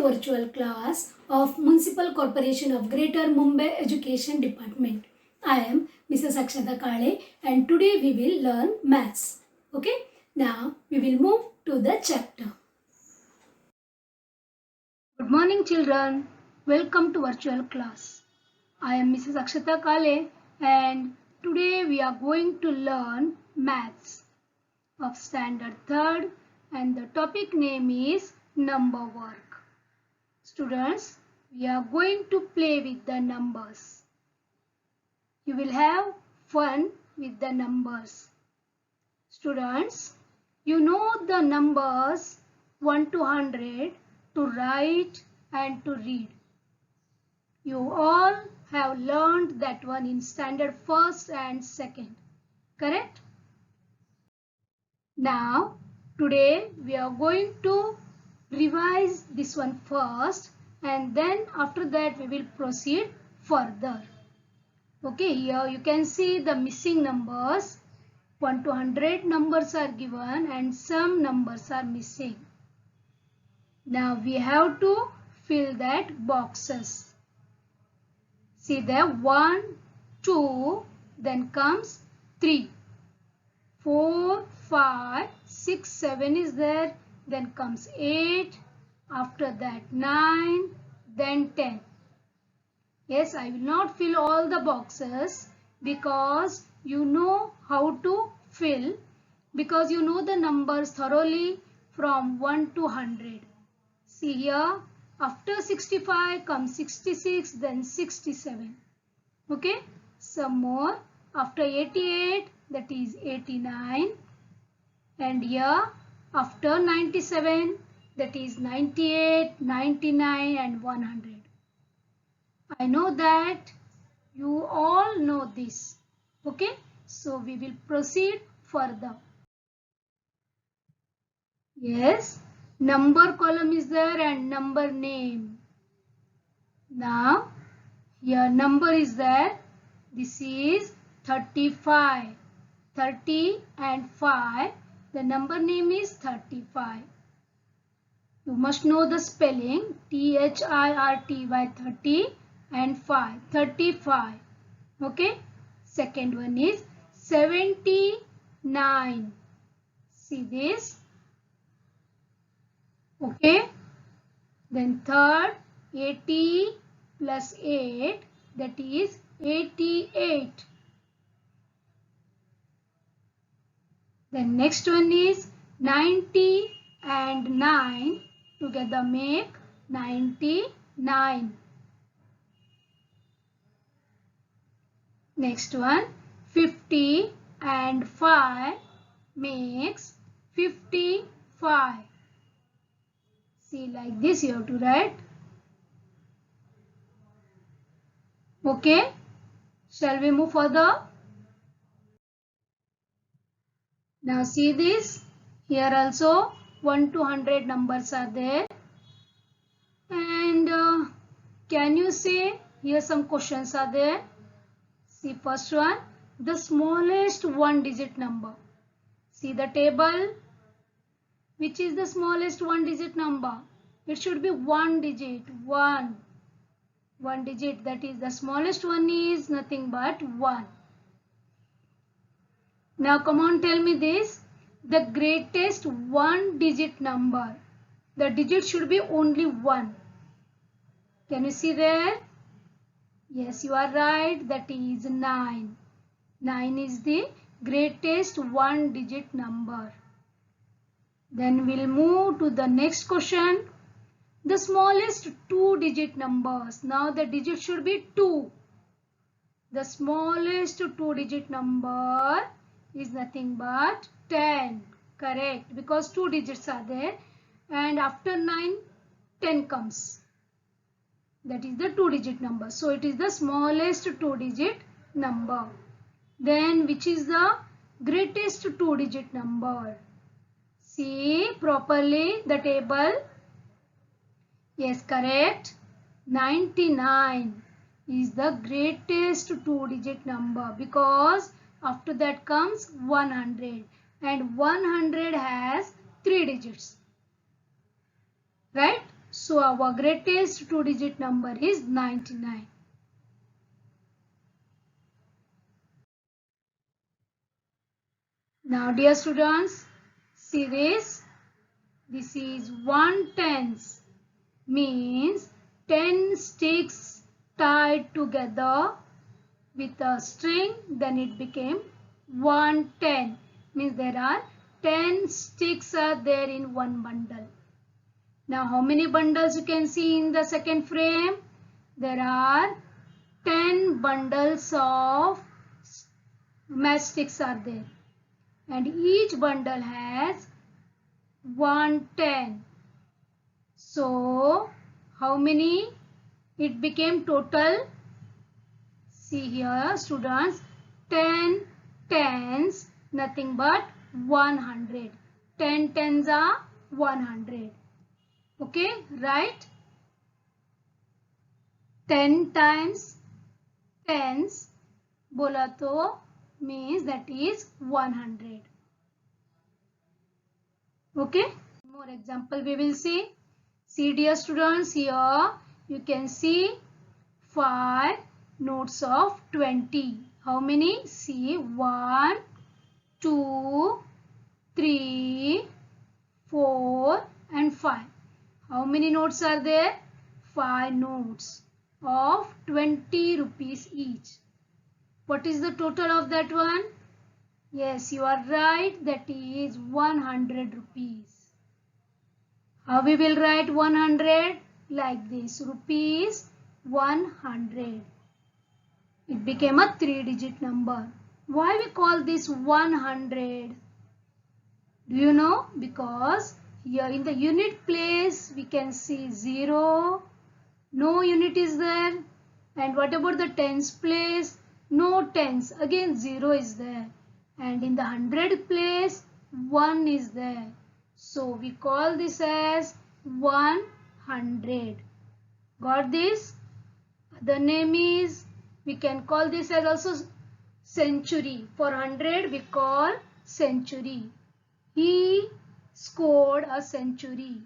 virtual class of Municipal Corporation of Greater Mumbai Education Department. I am Mrs. Akshata Kale and today we will learn maths. Okay, now we will move to the chapter. Good morning children, welcome to virtual class. I am Mrs. Akshata Kale and today we are going to learn maths of standard 3rd and the topic name is number work. Students, we are going to play with the numbers. You will have fun with the numbers. Students, you know the numbers 1 to 100 to write and to read. You all have learned that one in standard 1st and 2nd. Correct? Now, today we are going to revise this one first and then after that we will proceed further. Okay, here you can see the missing numbers. 1 to 100 numbers are given and some numbers are missing. Now we have to fill that boxes. See there 1, 2, then comes 3, 4, 5, 6, 7 is there. Then comes 8, after that 9, then 10. Yes, I will not fill all the boxes because you know how to fill, because you know the numbers thoroughly from 1 to 100. See here, after 65 comes 66, then 67. Okay, some more. After 88, that is 89. And here, after 97, that is 98, 99 and 100. I know that you all know this. Okay, so we will proceed further. Yes, number column is there and number name. Now, here number is there. This is 35. 30 and 5. The number name is 35. You must know the spelling THIRTY 30 and 5. 35. Okay. Second one is 79. See this. Okay. Then third 80 plus 8, that is 88. Then next one is 90 and 9 together make 99. Next one 50 and 5 makes 55. See, like this you have to write. Okay, shall we move further? Now see this, here also 1 to 100 numbers are there. And can you say, here some questions are there. See first one, the smallest one digit number. See the table, which is the smallest one digit number? It should be one digit, one digit, that is the smallest one is nothing but 1. Now come on, tell me this, the greatest one digit number. The digit should be only 1. Can you see there? Yes, you are right, that is 9. 9 is the greatest one digit number. Then we'll move to the next question. The smallest two digit numbers. Now the digit should be 2. The smallest two digit number is nothing but 10. Correct, because 2 digits are there and after 9 10 comes. That is the 2 digit number. So it is the smallest 2 digit number. Then which is the greatest 2 digit number? See properly the table. Yes, correct. 99 is the greatest 2 digit number because after that comes 100 and 100 has 3 digits. Right? So our greatest two-digit number is 99. Now dear students, see this. This is 1/10, means 10 sticks tied together with a string, then it became 1/10, means there are 10 sticks are there in one bundle. Now how many bundles you can see in the second frame? There are 10 bundles of matchsticks are there, and each bundle has 1/10. So how many it became total? See here students, 10 tens, nothing but 100. 10 tens are 100. Okay, right? 10 times tens bola to means that is 100. Okay, more example we will see. See dear students, here you can see 5 notes of 20. How many? See, 1, 2, 3, 4 and 5. How many notes are there? 5 notes of 20 rupees each. What is the total of that one? Yes, you are right. That is 100 rupees. How we will write 100? Like this. Rupees 100. It became a 3-digit number. Why we call this 100? Do you know? Because here in the unit place we can see 0. No unit is there. And what about the tens place? No tens. Again 0 is there. And in the 100 place 1 is there. So we call this as 100. Got this? The name is, we can call this as also century. For 100 we call century. He scored a century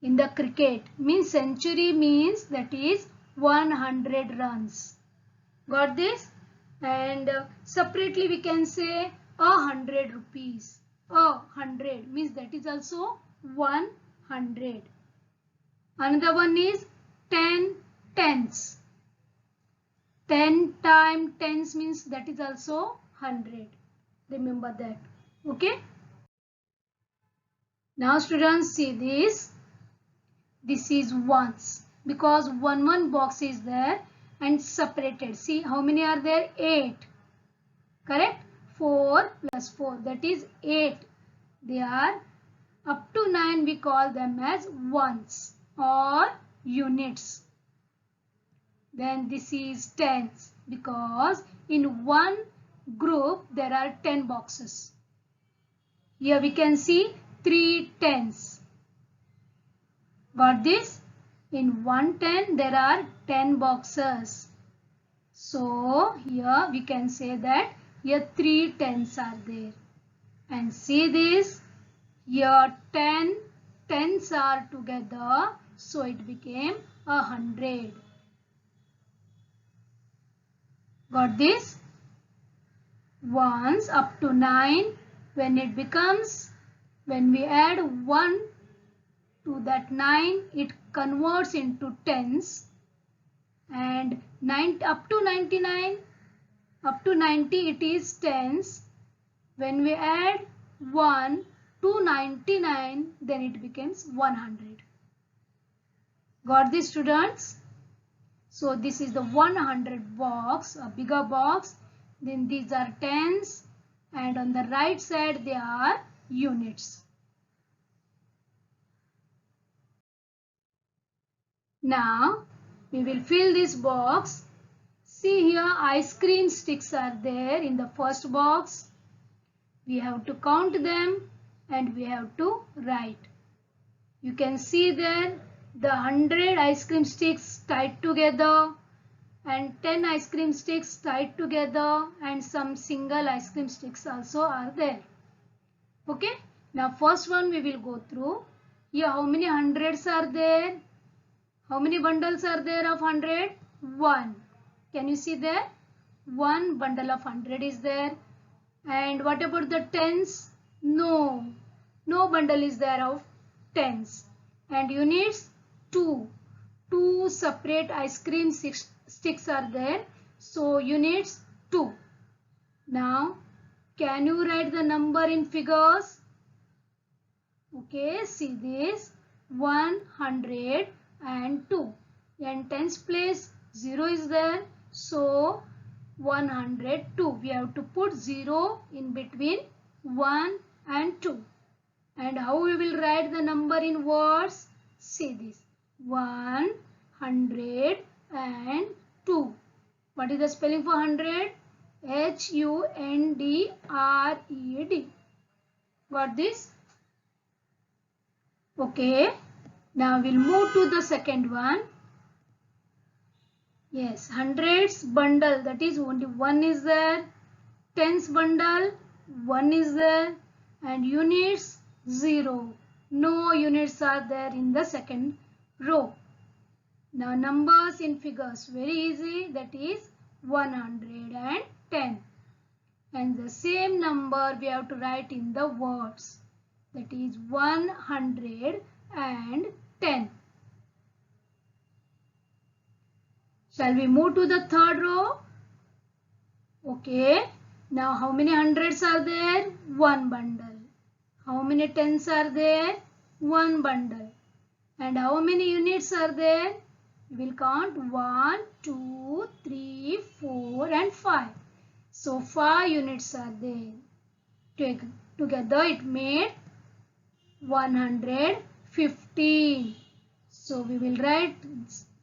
in the cricket. Means century means that is 100 runs. Got this? And separately we can say 100 rupees. 100 means that is also 100. Another one is 10 tens. 10 times tens means that is also 100. Remember that. Okay. Now students, see this. This is ones, because one box is there and separated. See how many are there? 8. Correct? 4 plus 4, that is 8. They are up to 9 we call them as ones or units. Then this is tens, because in one group there are 10 boxes. Here we can see 3 tens. Got this? In 110 there are 10 boxes. So here we can say that here 3 tens are there. And see this, here 10 tens are together, so it became 100. Got this? Ones up to 9, when it becomes, when we add 1 to that 9, it converts into tens. And 9 up to 99, up to 90 it is tens. When we add 1 to 99, then it becomes 100. Got this students? So this is the 100 box, a bigger box. Then these are tens, and on the right side they are units. Now we will fill this box. See here, ice cream sticks are there in the first box. We have to count them and we have to write. You can see there the 100 ice cream sticks tied together and 10 ice cream sticks tied together, and some single ice cream sticks also are there. Okay. Now first one we will go through. Here how many hundreds are there? How many bundles are there of 100? 1. Can you see there? 1 bundle of 100 is there. And what about the tens? No. No bundle is there of tens. And units? 2. 2 separate ice cream sticks are there. So units 2. Now can you write the number in figures? Okay, see this. 102. And tens place 0 is there. So 102. We have to put 0 in between 1 and 2. And how we will write the number in words? See this. 102. What is the spelling for 100? H-U-N-D-R-E-D. Got this? Okay. Now we'll move to the second one. Yes, hundreds bundle, that is only 1 is there. Tens bundle, 1 is there. And units, 0. No units are there in the second row. Now numbers in figures, very easy, that is 110. And the same number we have to write in the words, that is 110. Shall we move to the third row? Okay. Now how many hundreds are there? 1 bundle. How many tens are there? 1 bundle. And how many units are there? We will count 1, 2, 3, 4 and 5. So 5 units are there. Together it made 115. So we will write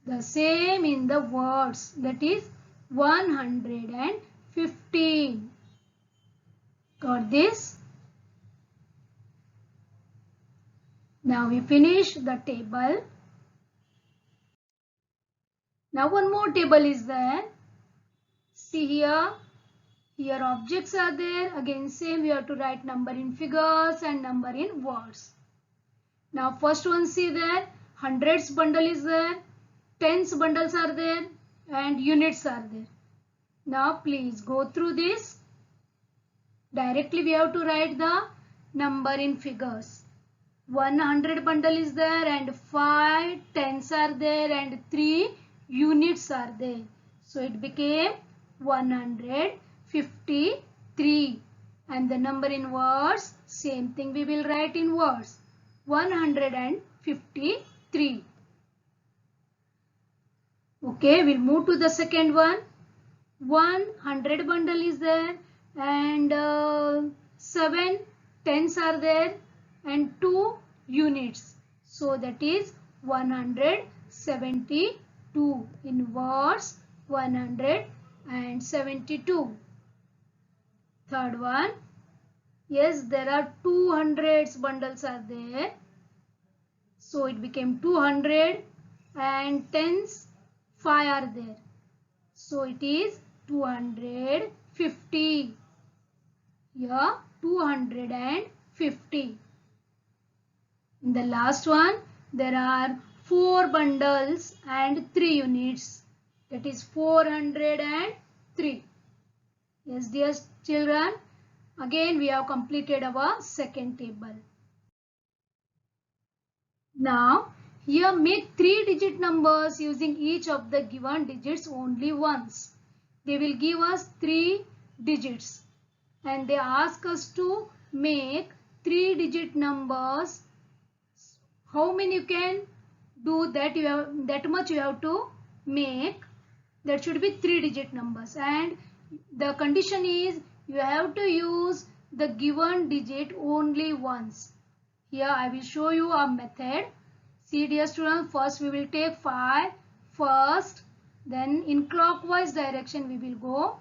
the same in the words, that is 115. Got this? Now we finish the table. Now one more table is there. See here. Here objects are there. Again same, we have to write number in figures and number in words. Now first one, see there. Hundreds bundle is there. Tens bundles are there. And units are there. Now please go through this. Directly we have to write the number in figures. 100 bundle is there and 5 tens are there and 3 units are there. So it became 153. And the number in words, same thing we will write in words. 153. Okay, we'll move to the second one. 100 bundle is there and 7 tens are there and 2 units. So that is 172. In words, 172. Third one. Yes, there are 200 bundles are there. So it became 200 and tens 5 are there. So it is 250. Here 250. In the last one, there are 4 bundles and 3 units. That is 403. Yes, dear children. Again, we have completed our second table. Now, here make 3-digit numbers using each of the given digits only once. They will give us 3 digits. And they ask us to make 3-digit numbers. How many you can do that? That much you have to make. That should be 3-digit numbers. And the condition is you have to use the given digit only once. Here I will show you a method. See dear students, first we will take 5 first, then in clockwise direction we will go,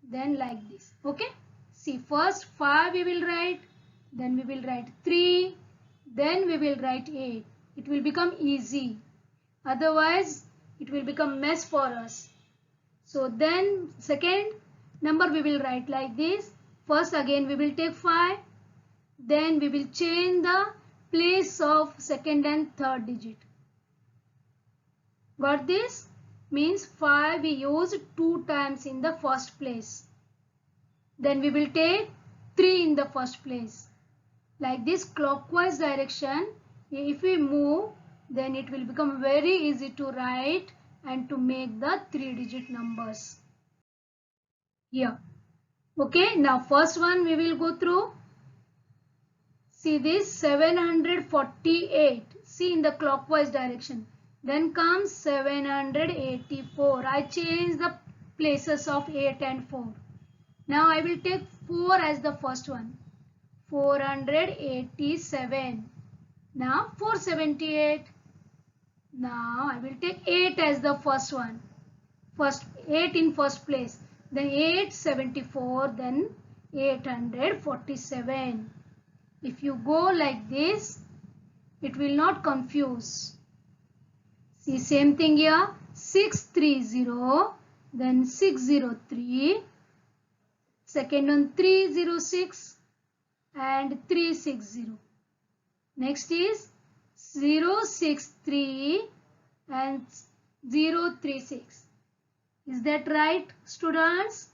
then like this. Okay. See, first 5 we will write, then we will write 3, then we will write 8. It will become easy. Otherwise it will become mess for us. So then second number we will write like this. First again we will take 5. Then we will change the place of second and third digit. Got this? Means 5 we use 2 times in the first place. Then we will take 3 in the first place. Like this clockwise direction, if we move, then it will become very easy to write and to make the 3-digit numbers. Here. Okay, now first one we will go through. See this 748. See in the clockwise direction. Then comes 784. I change the places of 8 and 4. Now I will take 4 as the first one. 487. Now 478. Now I will take 8 as the first one. First 8 in first place. Then 874. Then 847. If you go like this, it will not confuse. See same thing here. 630. Then 603. Second one 306 and 360. Next is 063 and 036. Is that right, students?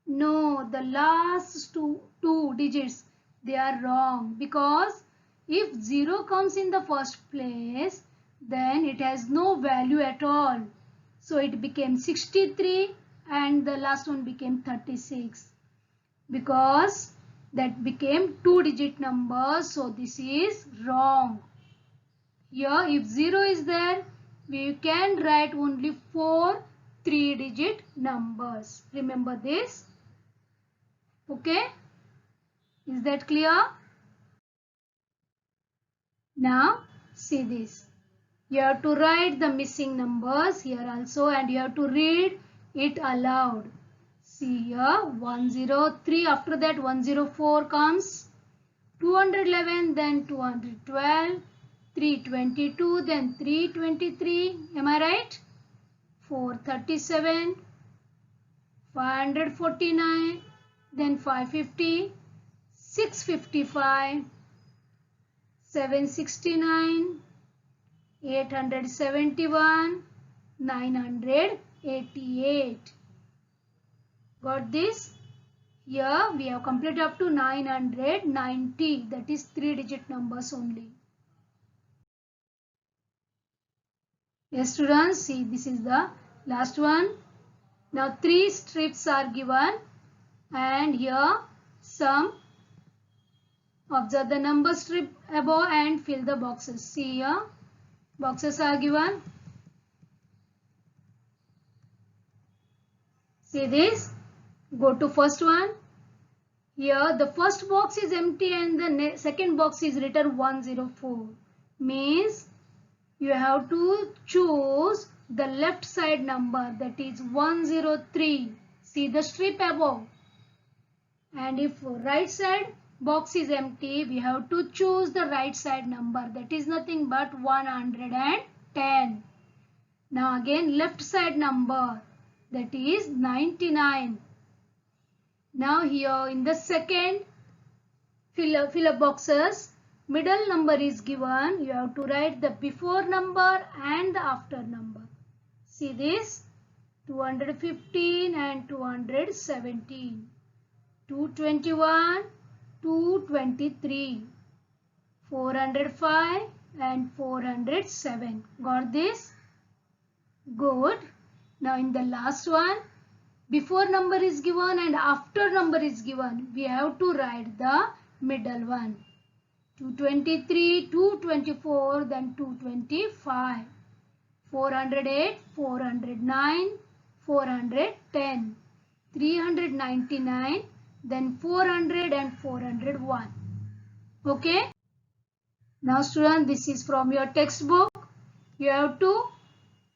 No, the last two digits, they are wrong, because if 0 comes in the first place, then it has no value at all. So it became 63 and the last one became 36, because that became 2-digit number. So this is wrong. Here if 0 is there, we can write only 4 3-digit numbers. Remember this. Okay. Is that clear? Now see this. You have to write the missing numbers here also, and you have to read it aloud. See here 103, after that 104 comes, 211, then 212, 322, then 323. Am I right? 437, 549, then 550, 655, 769, 871, 988. Got this? Here we have completed up to 990. That is 3-digit numbers only. Yes, students, see this is the last one. Now 3 strips are given, and here some. Observe the number strip above and fill the boxes. See here, boxes are given. See this. Go to first one. Here the first box is empty and the second box is written 104. Means you have to choose the left side number, that is 103. See the strip above. And if right side box is empty, we have to choose the right side number, that is nothing but 110. Now again left side number, that is 99. Now here in the second fill up boxes, middle number is given. You have to write the before number and the after number. See this, 215 and 217, 221, 223, 405 and 407. Got this? Good. Now in the last one, before number is given and after number is given, we have to write the middle one. 223, 224, then 225, 408, 409, 410, 399, then 400 and 401. Okay. Now students, this is from your textbook. You have to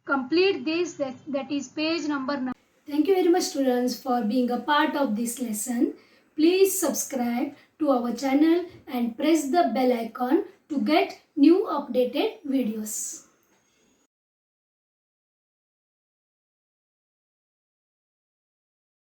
complete this, that is page number 9. Thank you very much students for being a part of this lesson. Please subscribe to our channel and press the bell icon to get new updated videos.